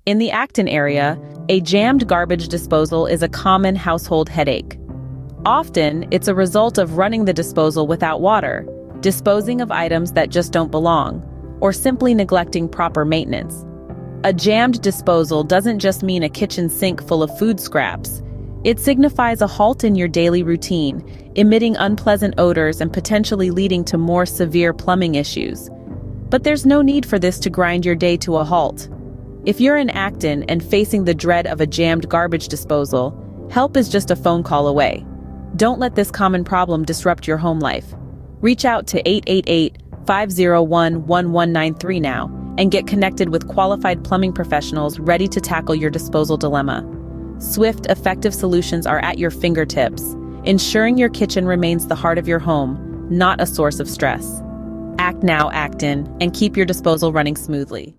In the Acton area, a jammed garbage disposal is a common household headache. Often, it's a result of running the disposal without water, disposing of items that just don't belong, or simply neglecting proper maintenance. A jammed disposal doesn't just mean a kitchen sink full of food scraps. It signifies a halt in your daily routine, emitting unpleasant odors and potentially leading to more severe plumbing issues. But there's no need for this to grind your day to a halt. If you're in Acton and facing the dread of a jammed garbage disposal, help is just a phone call away. Don't let this common problem disrupt your home life. Reach out to 888-501-1193 now and get connected with qualified plumbing professionals ready to tackle your disposal dilemma. Swift, effective solutions are at your fingertips, ensuring your kitchen remains the heart of your home, not a source of stress. Act now, Acton, and keep your disposal running smoothly.